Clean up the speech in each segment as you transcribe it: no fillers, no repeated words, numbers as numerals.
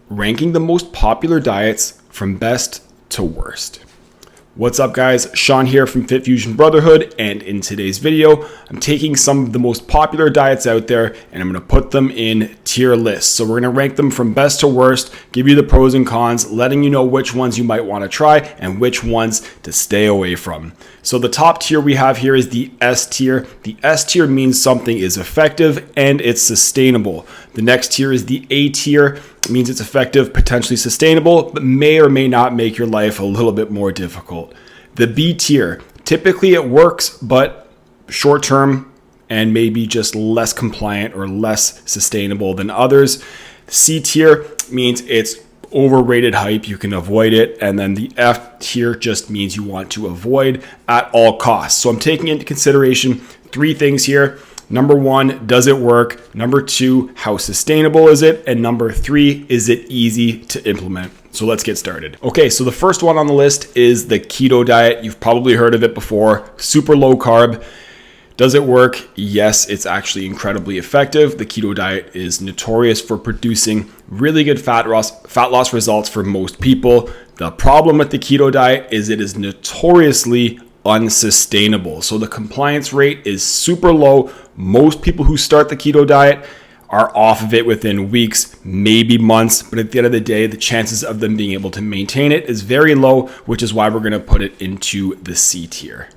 ranking the most popular diets from best to worst. What's up, guys? Sean here from Fit Fusion Brotherhood, and in today's video, I'm taking some of the most popular diets out there and I'm going to put them in tier lists. So we're going to rank them from best to worst, give you the pros and cons, letting you know which ones you might want to try and which ones to stay away from. So the top tier we have here is the S tier. The S tier means something is effective and it's sustainable. The next tier is the A tier. It means it's effective, potentially sustainable, but may or may not make your life a little bit more difficult. The B tier, typically it works, but short term and maybe just less compliant or less sustainable than others. The C tier means it's overrated hype, you can avoid it. And then the F tier just means you want to avoid at all costs. So I'm taking into consideration three things here. Number one, does it work? Number two, how sustainable is it? And number three, is it easy to implement? So let's get started. Okay, so the first one on the list is the keto diet. You've probably heard of it before. Super low carb. Does it work? Yes, it's actually incredibly effective. The keto diet is notorious for producing really good fat loss results for most people. The problem with the keto diet is it is notoriously unsustainable. So the compliance rate is super low. Most people who start the keto diet are off of it within weeks, maybe months, but at the end of the day, the chances of them being able to maintain it is very low, which is why we're going to put it into the C tier.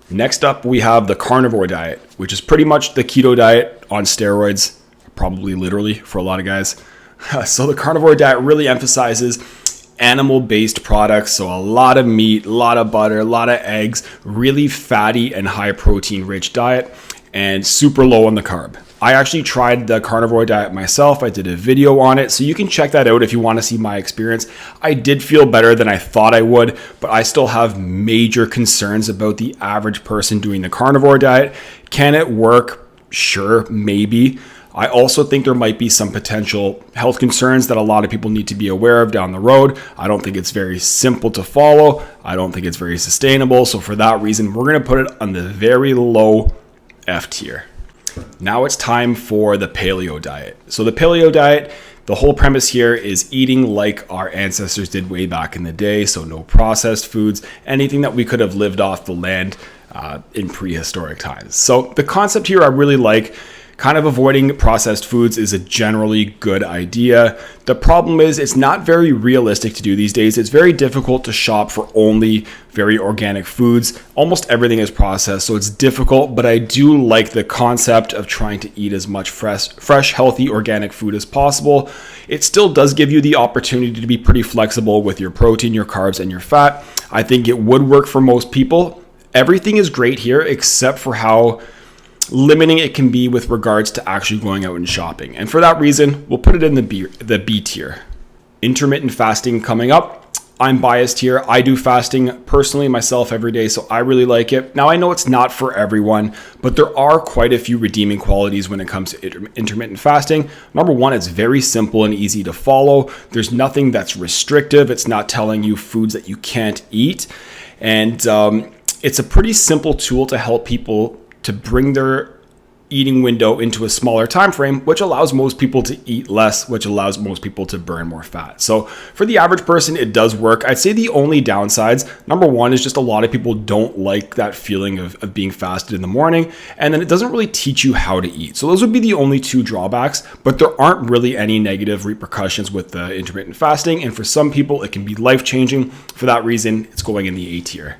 Next up, we have the carnivore diet, which is pretty much the keto diet on steroids, probably literally for a lot of guys. So the carnivore diet really emphasizes animal-based products, so a lot of meat, a lot of butter, a lot of eggs, really fatty and high protein rich diet, and super low on the carb. I actually tried the carnivore diet myself. I did a video on it, so you can check that out if you want to see my experience. I did feel better than I thought I would, but I still have major concerns about the average person doing the carnivore diet. Can it work? Sure, maybe. I also think there might be some potential health concerns that a lot of people need to be aware of down the road. I don't think it's very simple to follow. I don't think it's very sustainable. So for that reason, we're going to put it on the very low F tier. Now it's time for the paleo diet. So the paleo diet, the whole premise here is eating like our ancestors did way back in the day. So no processed foods, anything that we could have lived off the land in prehistoric times. So the concept here I really like. Kind of avoiding processed foods is a generally good idea. The problem is it's not very realistic to do these days. It's very difficult to shop for only very organic foods. Almost everything is processed, so it's difficult, but I do like the concept of trying to eat as much fresh, healthy, organic food as possible. It still does give you the opportunity to be pretty flexible with your protein, your carbs, and your fat. I think it would work for most people. Everything is great here except for how limiting it can be with regards to actually going out and shopping. And for that reason, we'll put it in the B tier. Intermittent fasting coming up. I'm biased here. I do fasting personally myself every day, so I really like it. Now, I know it's not for everyone, but there are quite a few redeeming qualities when it comes to intermittent fasting. Number one, it's very simple and easy to follow. There's nothing that's restrictive. It's not telling you foods that you can't eat. And it's a pretty simple tool to help people to bring their eating window into a smaller time frame, which allows most people to eat less, which allows most people to burn more fat. So for the average person, it does work. I'd say the only downsides, number one, is just a lot of people don't like that feeling of being fasted in the morning, and then it doesn't really teach you how to eat. So those would be the only two drawbacks, but there aren't really any negative repercussions with the intermittent fasting, and for some people, it can be life-changing. For that reason, it's going in the A tier.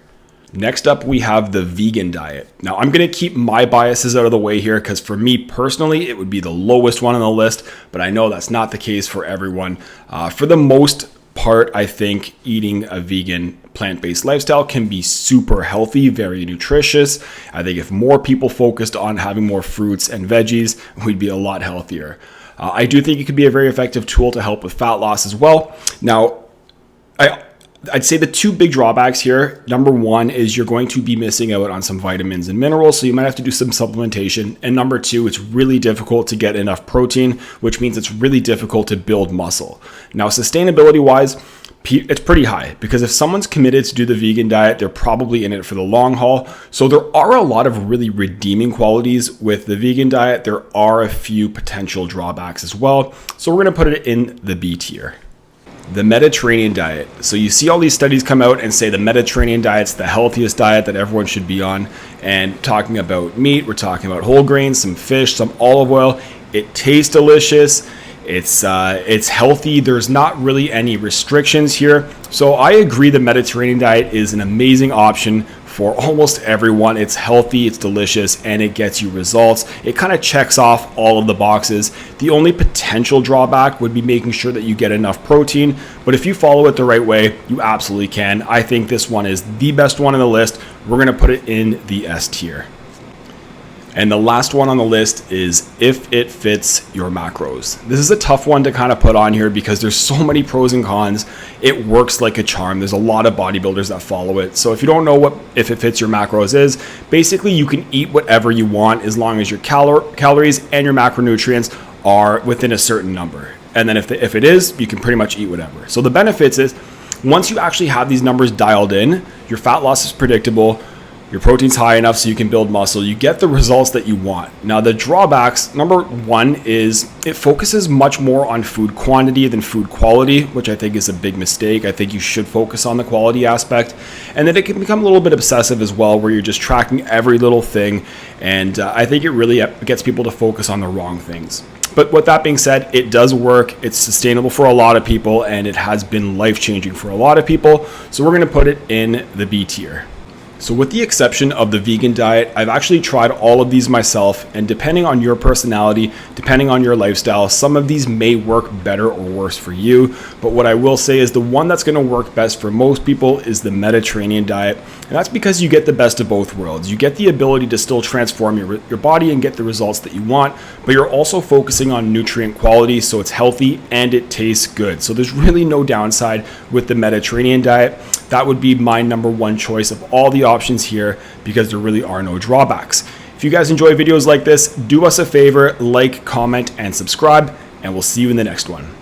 Next up, we have the vegan diet. Now, I'm going to keep my biases out of the way here because for me personally, it would be the lowest one on the list, but I know that's not the case for everyone. For the most part, I think eating a vegan plant-based lifestyle can be super healthy, very nutritious. I think if more people focused on having more fruits and veggies, we'd be a lot healthier. I do think it could be a very effective tool to help with fat loss as well. Now, I'd say the two big drawbacks here, number one is you're going to be missing out on some vitamins and minerals, so you might have to do some supplementation. And number two, it's really difficult to get enough protein, which means it's really difficult to build muscle. Now, sustainability-wise, it's pretty high, because if someone's committed to do the vegan diet, they're probably in it for the long haul. So there are a lot of really redeeming qualities with the vegan diet. There are a few potential drawbacks as well. So we're going to put it in the B tier. The Mediterranean diet. So you see all these studies come out and say the Mediterranean diet's the healthiest diet that everyone should be on. And talking about meat, we're talking about whole grains, some fish, some olive oil. It tastes delicious. It's healthy. There's not really any restrictions here. So I agree the Mediterranean diet is an amazing option for almost everyone. It's healthy, it's delicious, and it gets you results. It kind of checks off all of the boxes. The only potential drawback would be making sure that you get enough protein, but if you follow it the right way, you absolutely can. I think this one is the best one on the list. We're gonna put it in the S tier. And the last one on the list is if it fits your macros. This is a tough one to kind of put on here because there's so many pros and cons. It works like a charm. There's a lot of bodybuilders that follow it. So if you don't know what if it fits your macros is, basically you can eat whatever you want as long as your calories and your macronutrients are within a certain number. And then if it is, you can pretty much eat whatever. So the benefits is once you actually have these numbers dialed in, your fat loss is predictable, your protein's high enough so you can build muscle, you get the results that you want. Now the drawbacks, number one is it focuses much more on food quantity than food quality, which I think is a big mistake. I think you should focus on the quality aspect. And then it can become a little bit obsessive as well, where you're just tracking every little thing. And I think it really gets people to focus on the wrong things. But with that being said, it does work. It's sustainable for a lot of people, and it has been life-changing for a lot of people. So we're gonna put it in the B tier. So with the exception of the vegan diet, I've actually tried all of these myself, and depending on your personality, depending on your lifestyle, some of these may work better or worse for you. But what I will say is the one that's going to work best for most people is the Mediterranean diet. And that's because you get the best of both worlds. You get the ability to still transform your body and get the results that you want, but you're also focusing on nutrient quality, so it's healthy and it tastes good. So there's really no downside with the Mediterranean diet. That would be my number one choice of all the options here because there really are no drawbacks. If you guys enjoy videos like this, do us a favor, like, comment, and subscribe, and we'll see you in the next one.